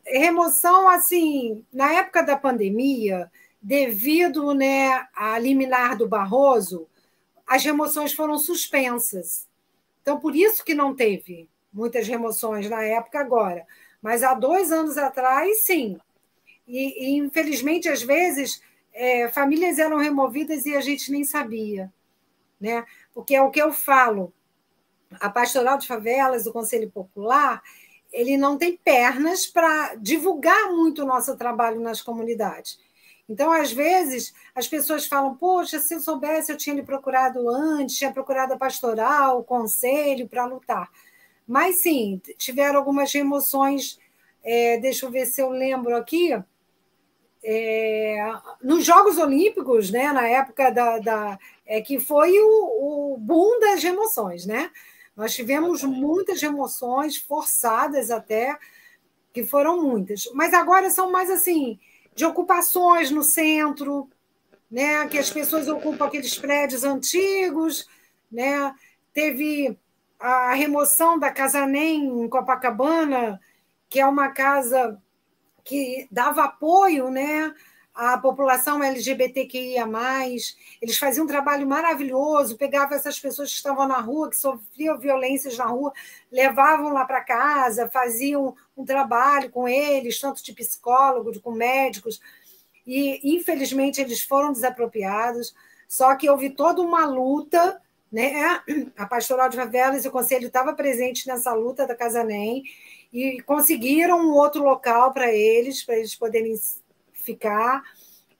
Remoção, assim, na época da pandemia, devido, né, à liminar do Barroso, as remoções foram suspensas. Então, por isso que não teve muitas remoções na época agora. Mas há 2 anos atrás, sim. E infelizmente, às vezes, famílias eram removidas e a gente nem sabia. Né? Porque é o que eu falo, a Pastoral de Favelas, o Conselho Popular, ele não tem pernas para divulgar muito o nosso trabalho nas comunidades. Então, às vezes, as pessoas falam, poxa, se eu soubesse, eu tinha lhe procurado antes, tinha procurado a pastoral, o conselho para lutar. Mas, sim, tiveram algumas remoções, deixa eu ver se eu lembro aqui, nos Jogos Olímpicos, né, na época que foi o boom das remoções, né? Nós tivemos muitas remoções, forçadas até, que foram muitas. Mas agora são mais assim, de ocupações no centro, né? Que as pessoas ocupam aqueles prédios antigos, né? Teve a remoção da Casa NEM em Copacabana, que é uma casa que dava apoio, né, à população LGBTQIA+. Eles faziam um trabalho maravilhoso, pegavam essas pessoas que estavam na rua, que sofriam violências na rua, levavam lá para casa, faziam um trabalho com eles, tanto de psicólogo, com médicos, e, infelizmente, eles foram desapropriados, só que houve toda uma luta, né? A Pastoral de Favelas e o Conselho estava presente nessa luta da Casa NEM, e conseguiram um outro local para eles poderem ficar.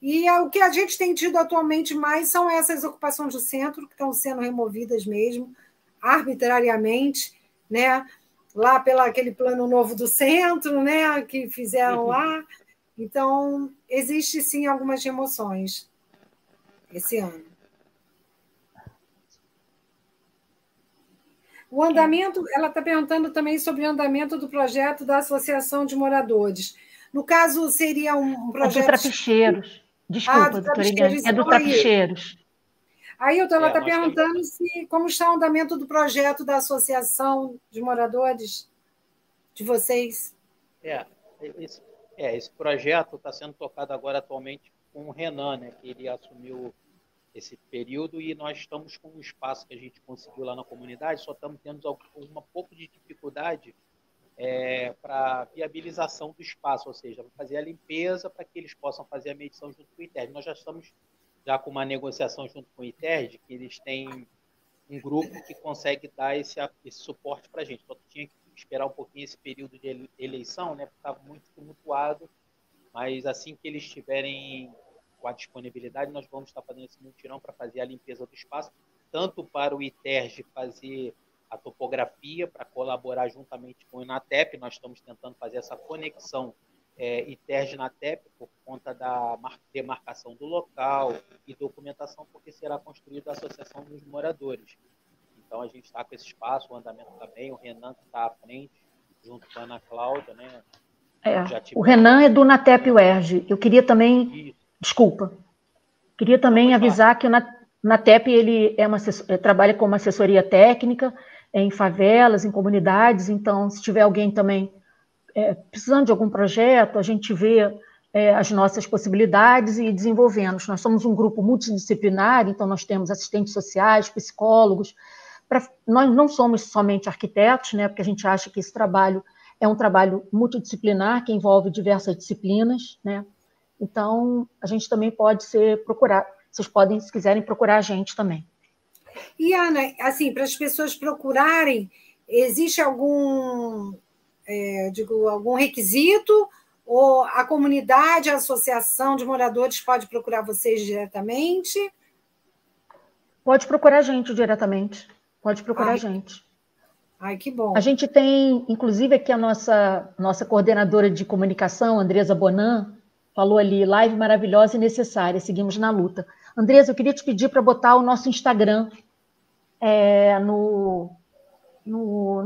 E o que a gente tem tido atualmente mais são essas ocupações do centro, que estão sendo removidas mesmo, arbitrariamente, né? Lá pelo aquele plano novo do centro, né? Que fizeram lá. Então, existe sim algumas remoções esse ano. O andamento, ela está perguntando também sobre o andamento do projeto da Associação de Moradores. No caso, seria um projeto... É do Trapicheiros. Desculpa, doutora Eliane. É do Trapicheiros. Ailton, ela está perguntando como está o andamento do projeto da Associação de Moradores de vocês. Esse projeto está sendo tocado agora atualmente com o Renan, né, que ele assumiu esse período, e nós estamos com um espaço que a gente conseguiu lá na comunidade, só estamos tendo um pouco de dificuldade para viabilização do espaço, ou seja, fazer a limpeza para que eles possam fazer a medição junto com o ITERJ. Nós já estamos com uma negociação junto com o ITERJ, que eles têm um grupo que consegue dar esse suporte para a gente. Só tinha que esperar um pouquinho esse período de eleição, né, porque estava muito tumultuado, mas assim que eles estiverem com a disponibilidade, nós vamos estar fazendo esse mutirão para fazer a limpeza do espaço, tanto para o ITERJ fazer a topografia, para colaborar juntamente com o INATEP. Nós estamos tentando fazer essa conexão ITERJ-INATEP por conta da demarcação do local e documentação, porque será construída a Associação dos Moradores. Então, a gente está com esse espaço, o andamento está bem, o Renan está à frente, junto com a Ana Cláudia, né? O Renan é do INATEP UERJ. Eu queria também... Isso. Desculpa. Queria também avisar que o INATEP ele trabalha como assessoria técnica em favelas, em comunidades. Então, se tiver alguém também precisando de algum projeto, a gente vê as nossas possibilidades e desenvolvendo. Nós somos um grupo multidisciplinar, então nós temos assistentes sociais, psicólogos. Nós não somos somente arquitetos, né, porque a gente acha que esse trabalho é um trabalho multidisciplinar que envolve diversas disciplinas, né? Então, a gente também pode procurar. Vocês podem, se quiserem, procurar a gente também. E, Ana, assim, para as pessoas procurarem, existe algum requisito? Ou a comunidade, a associação de moradores pode procurar vocês diretamente? Pode procurar a gente diretamente. Pode procurar a gente. Ai, que bom. A gente tem, inclusive, aqui a nossa coordenadora de comunicação, Andresa Bonan, falou ali, live maravilhosa e necessária, seguimos na luta. Andresa, eu queria te pedir para botar o nosso Instagram no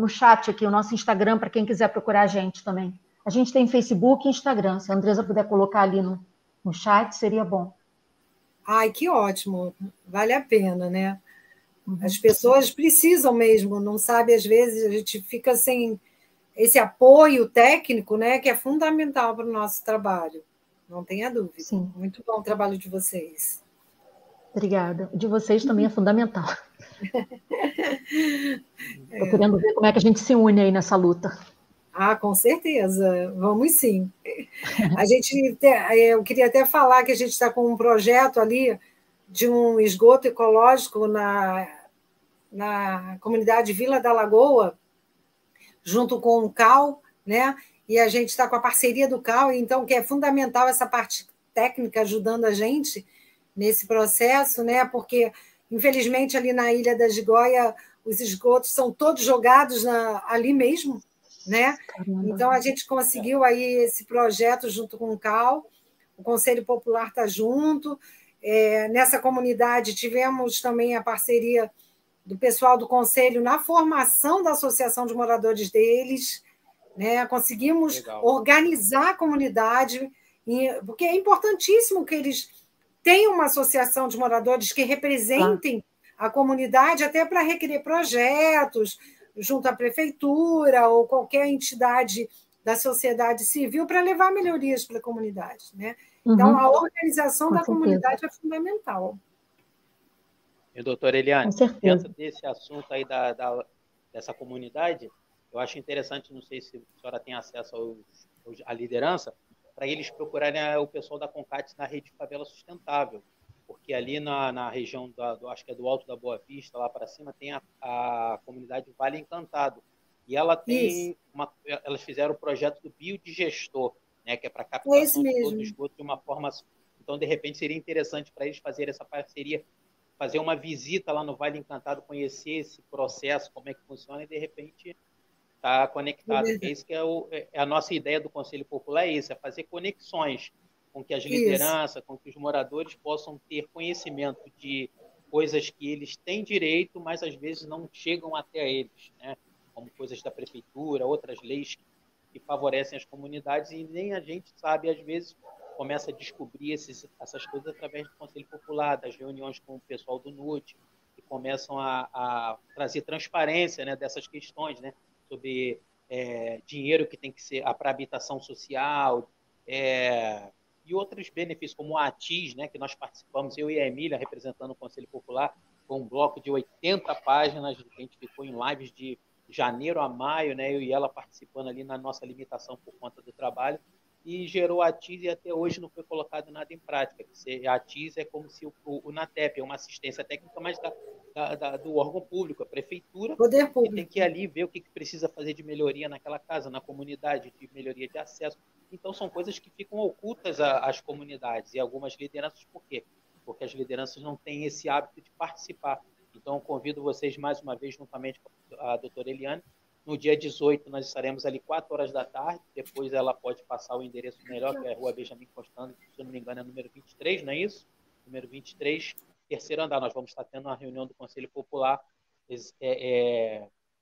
chat aqui, o nosso Instagram, para quem quiser procurar a gente também. A gente tem Facebook e Instagram. Se a Andresa puder colocar ali no chat, seria bom. Ai, que ótimo. Vale a pena, né? As pessoas precisam mesmo, não sabe, às vezes a gente fica sem esse apoio técnico, né, que é fundamental para o nosso trabalho. Não tenha dúvida. Sim. Muito bom o trabalho de vocês. Obrigada. O de vocês também é fundamental. Estou querendo ver como é que a gente se une aí nessa luta. Ah, com certeza. Vamos sim. Eu queria até falar que a gente está com um projeto ali de um esgoto ecológico na comunidade Vila da Lagoa, junto com o CAL, né? E a gente está com a parceria do CAL, então, que é fundamental essa parte técnica ajudando a gente nesse processo, né? Porque, infelizmente, ali na Ilha da Gigoia, os esgotos são todos jogados ali mesmo, né? Caramba. Então, a gente conseguiu aí esse projeto junto com o CAL, o Conselho Popular está junto. Nessa comunidade, tivemos também a parceria do pessoal do Conselho na formação da associação de moradores deles, né? Conseguimos organizar a comunidade, porque é importantíssimo que eles tenham uma associação de moradores que representem a comunidade, até para requerer projetos junto à prefeitura ou qualquer entidade da sociedade civil para levar melhorias para a comunidade, né? Então, a organização da comunidade é fundamental. E, doutora Eliane, dentro desse assunto aí dessa comunidade, eu acho interessante, não sei se a senhora tem acesso à liderança, para eles procurarem o pessoal da CONCAT na rede Favela Sustentável, porque ali na região, acho que é do Alto da Boa Vista, lá para cima, tem a comunidade Vale Encantado, e ela tem elas fizeram o projeto do biodigestor, né, que é para captação de todo o esgoto de uma forma... Então, de repente, seria interessante para eles fazerem essa parceria, fazer uma visita lá no Vale Encantado, conhecer esse processo, como é que funciona, e, de repente, estar conectado. É isso que é a nossa ideia do Conselho Popular, é isso, é fazer conexões com que as lideranças, com que os moradores possam ter conhecimento de coisas que eles têm direito, mas, às vezes, não chegam até eles, né? Como coisas da prefeitura, outras leis que favorecem as comunidades, e nem a gente sabe, às vezes, começa a descobrir essas coisas através do Conselho Popular, das reuniões com o pessoal do NUT, que começam a trazer transparência, né, dessas questões, né, sobre dinheiro que tem que ser para habitação social, E outros benefícios, como a ATIS, né, que nós participamos, eu e a Emília, representando o Conselho Popular, com um bloco de 80 páginas, que a gente ficou em lives de janeiro a maio, né, eu e ela participando ali na nossa limitação por conta do trabalho, e gerou a ATIS e até hoje não foi colocado nada em prática. A ATIS é como se o NATEP é uma assistência técnica, mas do órgão público, a prefeitura, Poder público, que tem que ir ali ver o que precisa fazer de melhoria naquela casa, na comunidade, de melhoria de acesso. Então, são coisas que ficam ocultas às comunidades e algumas lideranças. Por quê? Porque as lideranças não têm esse hábito de participar. Então, convido vocês mais uma vez, juntamente com a doutora Eliane. No dia 18, nós estaremos ali 4 horas da tarde. Depois ela pode passar o endereço melhor, que é a Rua Benjamin Constant, se não me engano, é número 23, não é isso? Número 23, terceiro andar. Nós vamos estar tendo uma reunião do Conselho Popular,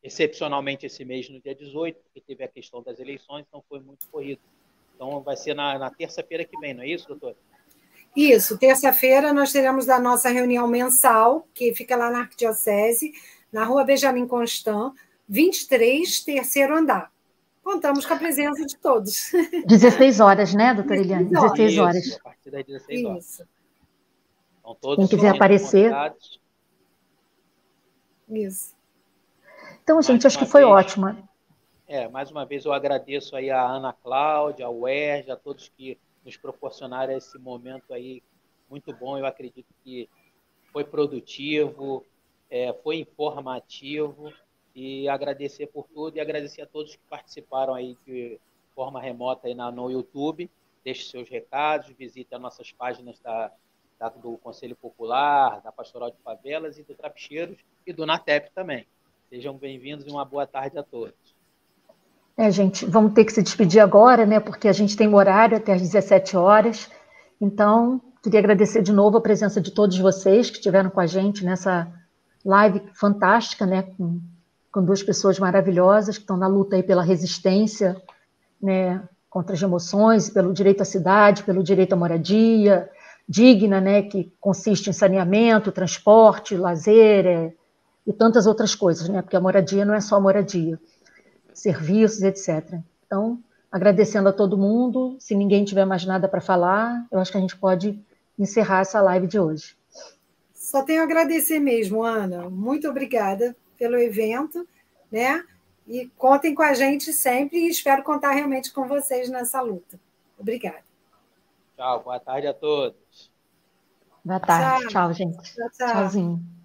excepcionalmente esse mês, no dia 18, porque teve a questão das eleições, então foi muito corrido. Então, vai ser na terça-feira que vem, não é isso, doutor? Isso, terça-feira nós teremos a nossa reunião mensal, que fica lá na Arquidiocese, na Rua Benjamin Constant, 23, terceiro andar. Contamos com a presença de todos. 16 horas, né, doutora Eliane? 16 horas. Isso, a partir das 16 horas. Isso. Então, todos quem quiser aparecer. Convidados. Isso. Então, gente, acho que foi ótima. Mais uma vez eu agradeço aí a Ana Cláudia, ao UERJ, a todos que nos proporcionaram esse momento aí muito bom. Eu acredito que foi produtivo, foi informativo, e agradecer por tudo e agradecer a todos que participaram aí de forma remota aí no YouTube. Deixe seus recados, visite as nossas páginas do Conselho Popular, da Pastoral de Favelas e do Trapicheiros e do NATEP também. Sejam bem-vindos e uma boa tarde a todos. Gente, vamos ter que se despedir agora, né? Porque a gente tem um horário até às 17 horas. Então, queria agradecer de novo a presença de todos vocês que estiveram com a gente nessa live fantástica, né? Com 2 pessoas maravilhosas que estão na luta aí pela resistência, né? Contra as emoções, pelo direito à cidade, pelo direito à moradia digna, né? Que consiste em saneamento, transporte, lazer e tantas outras coisas, né? Porque a moradia não é só moradia. Serviços, etc. Então, agradecendo a todo mundo, se ninguém tiver mais nada para falar, eu acho que a gente pode encerrar essa live de hoje. Só tenho a agradecer mesmo, Ana. Muito obrigada pelo evento, né? E contem com a gente sempre e espero contar realmente com vocês nessa luta. Obrigada. Tchau, boa tarde a todos. Boa tarde, tchau gente. Tchau. Tchauzinho.